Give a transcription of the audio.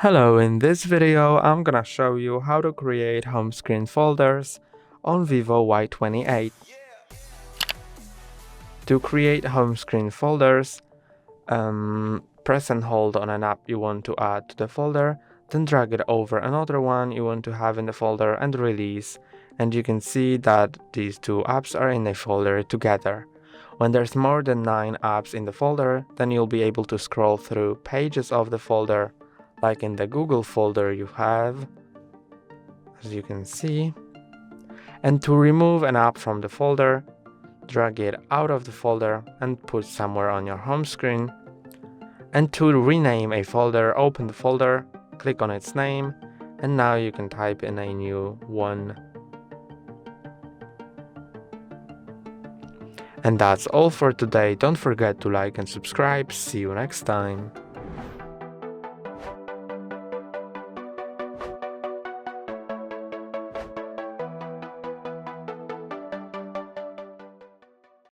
Hello, in this video I'm gonna show you how to create home screen folders on VIVO Y28. To create home screen folders, press and hold on an app you want to add to the folder, then drag it over another one you want to have in the folder and release, and you can see that these two apps are in a folder together. When there's more than 9 apps in the folder, then you'll be able to scroll through pages of the folder, like in the Google folder you have, as you can see. And to remove an app from the folder, drag it out of the folder and put somewhere on your home screen. And to rename a folder, open the folder, click on its name, and now you can type in a new one. And that's all for today. Don't forget to like and subscribe. See you next time.